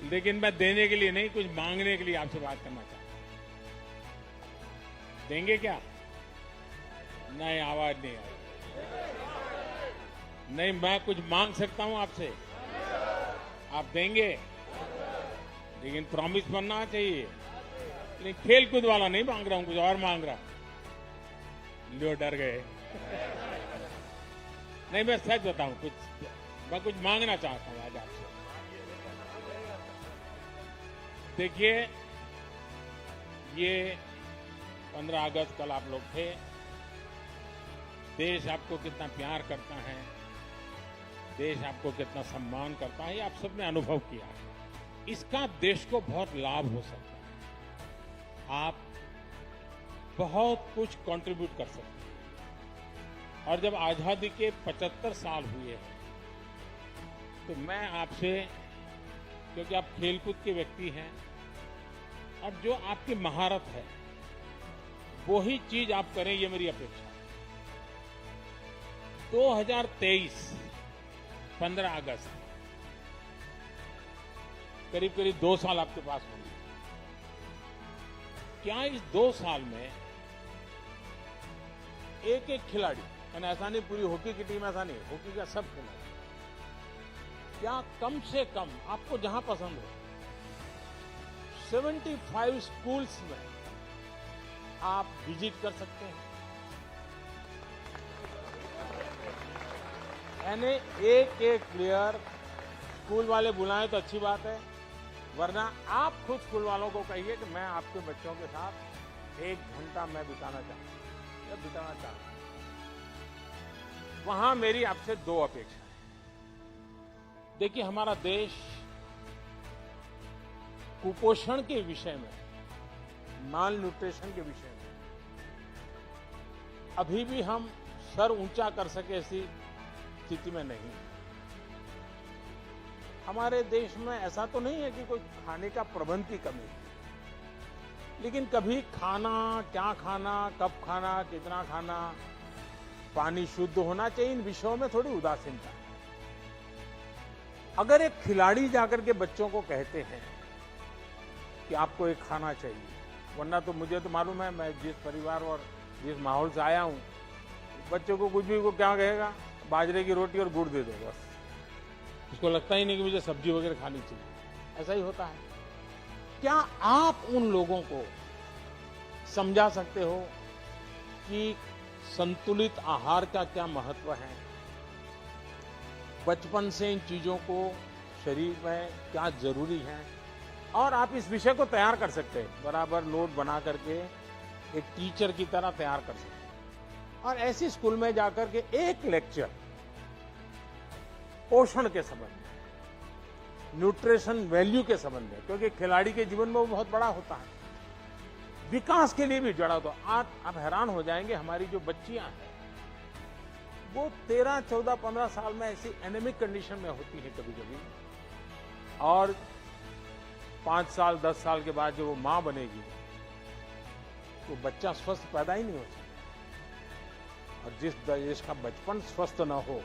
लेकिन मैं देने के लिए नहीं, कुछ मांगने के लिए आपसे बात करना चाहता हूं। देंगे क्या? नहीं, आवाज नहीं आई। नहीं, मैं कुछ मांग सकता हूं आपसे, आप देंगे, लेकिन प्रॉमिस बनना चाहिए। लेकिन खेल कूद वाला नहीं मांग रहा हूं, कुछ और मांग रहा हूं। लो, डर गए। नहीं, मैं सच बताऊं, मैं कुछ मांगना चाहता हूं आज आपसे। देखिए, ये 15 अगस्त कल आप लोग थे। देश आपको कितना प्यार करता है, देश आपको कितना सम्मान करता है, ये आप सबने अनुभव किया है। इसका देश को बहुत लाभ हो सकता है। आप बहुत कुछ कंट्रीब्यूट कर सकते हैं। और जब आजादी के 75 साल हुए हैं, तो मैं आपसे, क्योंकि आप खेलकूद के व्यक्ति हैं और जो आपकी महारत है वो ही चीज आप करें, ये मेरी अपेक्षा है। 2023 15 अगस्त, करीब करीब 2 साल आपके पास होंगे। क्या इस 2 साल में एक एक खिलाड़ी, यानी ऐसा नहीं पूरी हॉकी की टीम, ऐसा नहीं, हॉकी का सब खिलाड़ी, क्या कम से कम आपको जहां पसंद हो 75 स्कूल्स में आप विजिट कर सकते हैं? यानी एक एक प्लेयर, स्कूल वाले बुलाएं तो अच्छी बात है, वरना आप खुद स्कूल वालों को कहिए कि मैं आपके बच्चों के साथ 1 घंटा मैं बिताना चाहता हूं। वहां मेरी आपसे 2 अपेक्षा है। देखिए, हमारा देश कुपोषण के विषय में, माल न्यूट्रिशन के विषय में अभी भी हम सर ऊंचा कर सके ऐसी स्थिति में नहीं। हमारे देश में ऐसा तो नहीं है कि कोई खाने का प्रबंध की कमी है, लेकिन कभी खाना, क्या खाना, कब खाना, कितना खाना, पानी शुद्ध होना चाहिए, इन विषयों में थोड़ी उदासीनता है। अगर एक खिलाड़ी जाकर के बच्चों को कहते हैं कि आपको एक खाना चाहिए, वरना तो मुझे तो मालूम है, मैं जिस परिवार और जिस माहौल से आया हूं, बच्चों को कुछ भी, को क्या कहेगा, बाजरे की रोटी और गुड़ दे दो बस। उसको लगता ही नहीं कि मुझे सब्जी वगैरह खानी चाहिए। ऐसा ही होता है। क्या आप उन लोगों को समझा सकते हो कि संतुलित आहार का क्या महत्व है? बचपन से इन चीजों को शरीर में क्या जरूरी है? और आप इस विषय को तैयार कर सकते हैं, बराबर नोट बना करके एक टीचर की तरह तैयार कर सकते हैं। और ऐसी स्कूल में जाकर के एक लेक्चर पोषण के संबंध में, न्यूट्रिशन वैल्यू के संबंध में, क्योंकि खिलाड़ी के जीवन में वो बहुत बड़ा होता है, विकास के लिए भी जुड़ा होता है। आप हैरान हो जाएंगे, हमारी जो बच्चियां हैं वो 13, 14, 15 साल में ऐसी एनेमिक कंडीशन में होती है कभी कभी, और 5 साल 10 साल के बाद जब वो मां बनेगी तो बच्चा स्वस्थ पैदा ही नहीं हो सकता। और जिस देश का बचपन स्वस्थ न हो,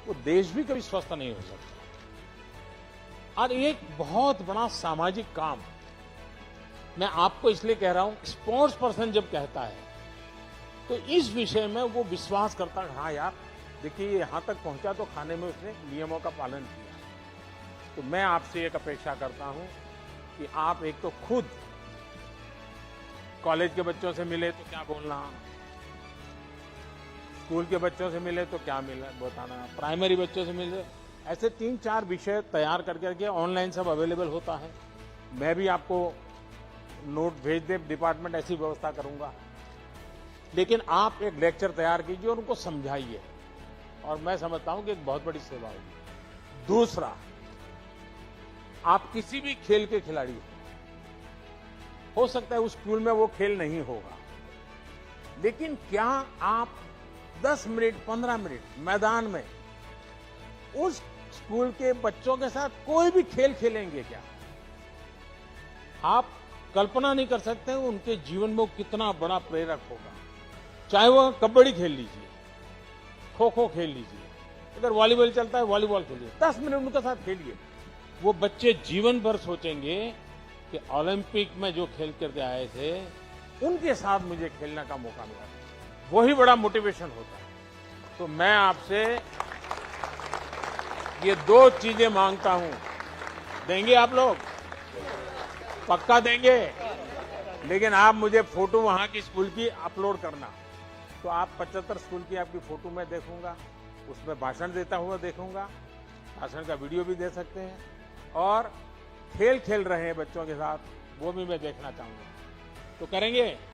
वो देश भी कभी स्वस्थ नहीं हो सकता। और एक बहुत बड़ा सामाजिक काम मैं आपको इसलिए कह रहा हूं, स्पोर्ट्स पर्सन जब कहता है तो इस विषय में वो विश्वास करता है, हाँ यार देखिए यहां तक पहुंचा तो खाने में उसने नियमों का पालन किया। तो मैं आपसे एक अपेक्षा करता हूं कि आप एक तो खुद कॉलेज के बच्चों से मिले तो क्या बोलना, स्कूल के बच्चों से मिले तो क्या मिले बताना, प्राइमरी बच्चों से मिले, ऐसे 3-4 विषय तैयार करके ऑनलाइन सब अवेलेबल होता है। मैं भी आपको नोट भेज दे, डिपार्टमेंट ऐसी व्यवस्था करूंगा। लेकिन आप एक लेक्चर तैयार कीजिए और उनको समझाइए, और मैं समझता हूं कि एक बहुत बड़ी सेवा होगी। दूसरा, आप किसी भी खेल के खिलाड़ी हो सकता है उस स्कूल में वो खेल नहीं होगा, लेकिन क्या आप 10 मिनट 15 मिनट मैदान में उस स्कूल के बच्चों के साथ कोई भी खेल खेलेंगे क्या? आप कल्पना नहीं कर सकते उनके जीवन में कितना बड़ा प्रेरक होगा। चाहे वो कबड्डी खेल लीजिए, खो खो खेल लीजिए, अगर वॉलीबॉल चलता है वॉलीबॉल खेलिए, 10 मिनट उनके साथ खेलिए, वो बच्चे जीवन भर सोचेंगे कि ओलंपिक में जो खेल करके आए थे उनके साथ मुझे खेलने का मौका मिला। वही बड़ा मोटिवेशन होता है। तो मैं आपसे ये 2 चीजें मांगता हूं। देंगे आप लोग? पक्का देंगे? लेकिन आप मुझे फोटो वहां की स्कूल की अपलोड करना। तो आप 75 स्कूल की आपकी फोटो मैं देखूंगा, उसमें भाषण देता हुआ देखूंगा, भाषण का वीडियो भी दे सकते हैं, और खेल खेल रहे हैं बच्चों के साथ वो भी मैं देखना चाहूंगा। तो करेंगे?